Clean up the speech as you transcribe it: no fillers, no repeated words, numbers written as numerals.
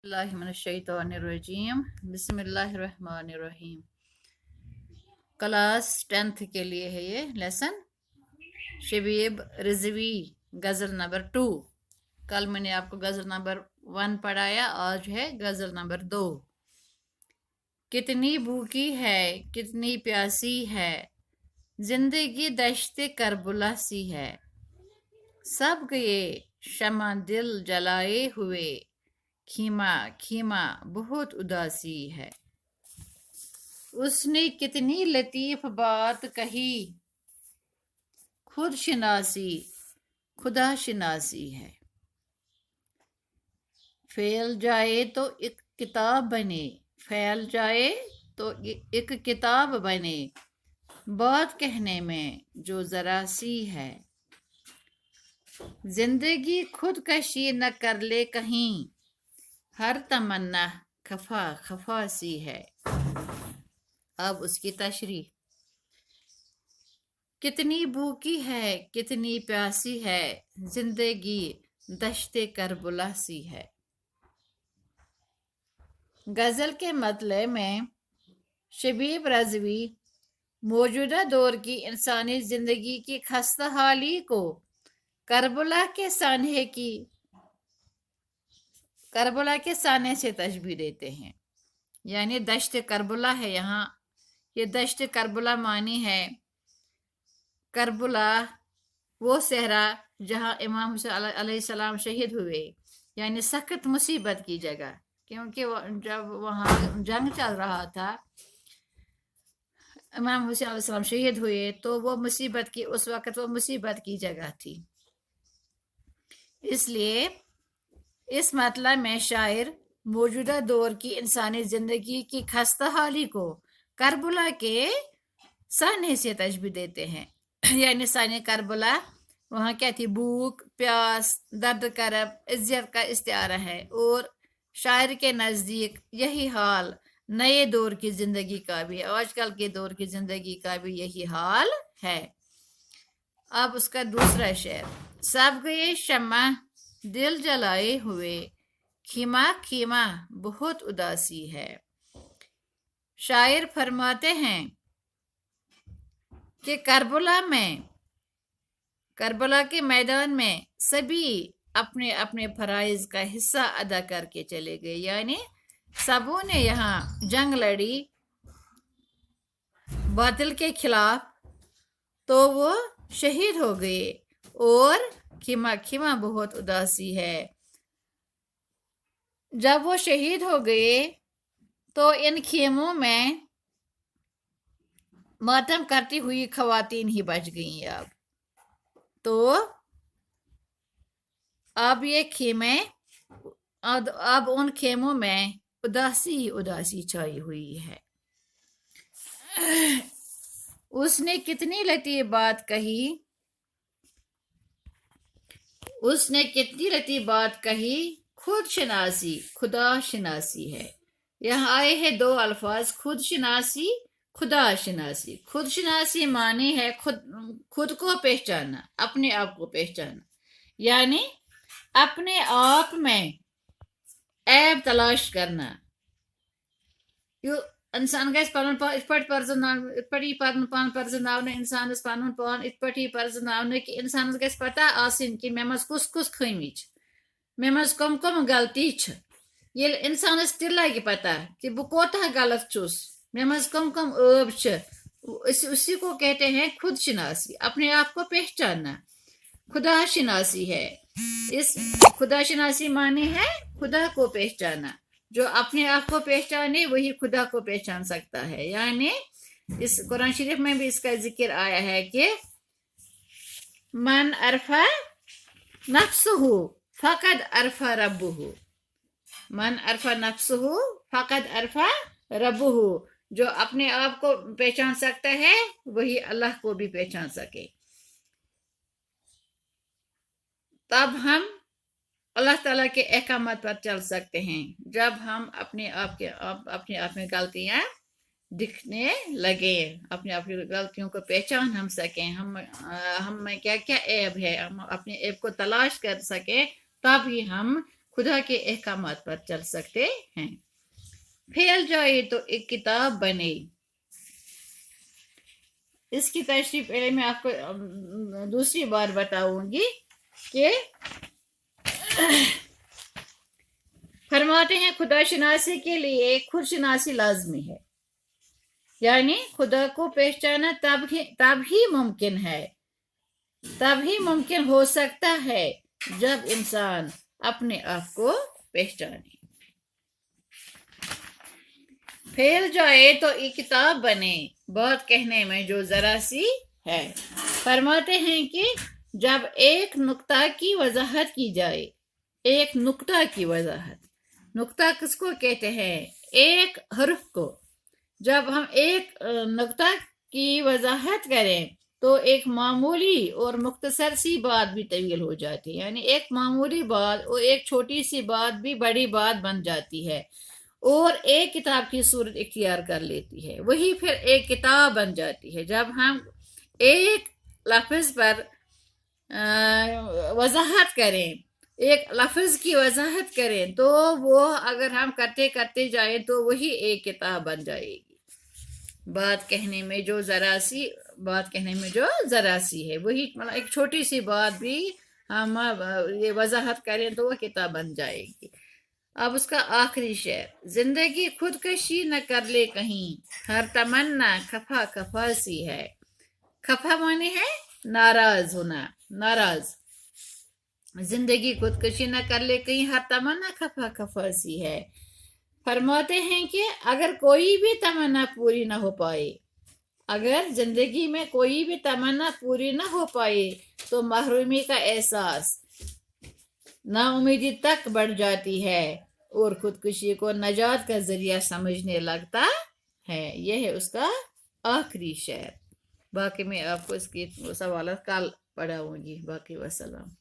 बिस्मिल्लाहिर्रहमानिर्रहीम बिस्मिल्लाहिर्रहमानिर्रहीम। Class 10th के लिए है ये लेसन। शबीब रिजवी गज़ल नंबर 2। कल मैंने आपको गज़ल नंबर 1 पढ़ाया, आज है गज़ल नंबर 2। कितनी भूखी है कितनी प्यासी है, जिंदगी दश्ते करबला सी है। सब गए शमा दिल जलाए हुए, खीमा खीमा बहुत उदासी है। उसने कितनी लतीफ बात कही, खुद शिनासी खुदा शिनासी है। फैल जाए तो एक किताब बने, फैल जाए तो एक किताब बने, बात कहने में जो जरा सी है। जिंदगी खुदकशी न कर ले कहीं, हर तमन्ना खफा खफा सी है। अब उसकी तशरीह। कितनी भूखी है कितनी प्यासी है, जिंदगी दश्ते करबला सी है। गजल के मतलब में शबीब रज़वी मौजूदा दौर की इंसानी जिंदगी की खस्ता हाली को करबला के साने से तशबीह देते हैं। यानी दश्त करबला है यहाँ, ये दश्त करबला मानी है करबला वो सहरा जहाँ इमाम हुसैन अलैहिस्सलाम शहीद हुए, यानी सख्त मुसीबत की जगह। क्योंकि जब वहाँ जंग चल रहा था, इमाम हुसैन अलैहिस्सलाम शहीद हुए, तो वो मुसीबत की उस वक़्त वो मुसीबत की जगह थी। इसलिए इस मतलब में शायर मौजूदा दौर की इंसानी जिंदगी की खस्ता हाली को करबला के साने से तशबीह देते हैं। यानी साने करबला वहाँ क्या थी, भूख प्यास दर्द करब इज्जत का इस्तिआरा है। और शायर के नज़दीक यही हाल नए दौर की जिंदगी का भी, आजकल के दौर की जिंदगी का भी यही हाल है। अब उसका दूसरा शेर। सब गए शम्मा दिल जलाए हुए, खीमा खीमा बहुत उदासी है। शायर फरमाते हैं कि करबला के मैदान में सभी अपने अपने फराइज का हिस्सा अदा करके चले गए। यानी सबों ने यहाँ जंग लड़ी बातिल के खिलाफ, तो वो शहीद हो गए। और खीमा खीमा बहुत उदासी है। जब वो शहीद हो गए तो इन खेमों में मातम करती हुई खवातीन ही बच गईं। तो अब ये खेमे, अब उन खेमों में उदासी उदासी छाई हुई है। उसने कितनी लतीफ बात कही, उसने कितनी लतीफ बात कही, खुद शिनासी खुदा शिनासी है। यहाँ आए हैं दो अल्फाज, खुद शिनासी खुदा शिनासी। खुद शिनासी माने है खुद को पहचानना, अपने आप को पहचानना। यानी अपने आप में ऐब तलाश करना। इंसान गैस पान इंसानस पान पान इत पटी परजनावने कि इंसानस गैस पता आसिन कि मे मज कुस कुस खमी मे मज कम कम गलती छ। ये इंसानस तिल लगे पता कि बह कोता गलत चुस, मे मज कम कम ऐब छ, उसी को कहते हैं खुद शिनासी, अपने आप को पहचानना। खुदा शिनासी है। इस खुदा शिनासी माने है खुदा को पहचाना। जो अपने आप को पहचाने वही खुदा को पहचान सकता है। यानी इस कुरान शरीफ में भी इसका जिक्र आया है कि मन अरफा नफ्सहु फकद अरफा रब्बुहु, मन अरफा नफ्सहु फकद अरफा रब्बुहु। जो अपने आप को पहचान सकता है वही अल्लाह को भी पहचान सके। तब हम अल्लाह ताला के अहकामात पर चल सकते हैं। जब हम अपने आप में गलतियां दिखने लगे, अपने आप की गलतियों को पहचान हम सकें, हम में क्या क्या ऐब है, हम अपने ऐब को तलाश कर सकें, तब ही हम खुदा के अहकामात पर चल सकते हैं। फैल जाए तो एक किताब बने। इसकी तशरीह पहले मैं आपको दूसरी बार बताऊंगी कि फरमाते हैं खुदा शनासी के लिए खुद शनासी लाजमी है, यानी खुदा को पहचाना तब ही मुमकिन है, तब ही मुमकिन हो सकता है जब इंसान अपने आप को पहचाने। फैल जाए तो एक किताब बने, बात कहने में जो जरा सी है। फरमाते हैं कि जब एक नुक्ता की वजाहत की जाए, एक नुक्ता की वजाहत, नुक्ता किसको कहते हैं? एक हर्फ को। जब हम एक नुक्ता की वजाहत करें तो एक मामूली और मुख्तसर सी बात भी तवील हो जाती है, यानी एक मामूली बात और एक छोटी सी बात भी बड़ी बात बन जाती है और एक किताब की सूरत इख्तियार कर लेती है, वही फिर एक किताब बन जाती है। जब हम एक लफ्ज़ पर वजाहत करें, एक लफ्ज़ की वजाहत करें, तो वो अगर हम करते करते जाएं तो वही एक किताब बन जाएगी। बात कहने में जो जरा सी है, वही मतलब एक छोटी सी बात भी हम ये वजाहत करें तो वो किताब बन जाएगी। अब उसका आखिरी शेर, जिंदगी खुदकशी न कर ले कहीं, हर तमन्ना खफा खफा सी है। खफा माने है नाराज होना, नाराज। जिंदगी खुदकशी न कर ले कहीं, हर तमन्ना खफा खफा सी है। फरमाते हैं कि अगर कोई भी तमन्ना पूरी ना हो पाए, अगर जिंदगी में कोई भी तमन्ना पूरी ना हो पाए तो महरूमी का एहसास, नाउमीदी तक बढ़ जाती है और खुदकुशी को नजात का जरिया समझने लगता है। यह है उसका आखिरी शेर। बाकी मैं आपको इसकी सवाल कल पढ़ाऊंगी। बाकी वसलाम।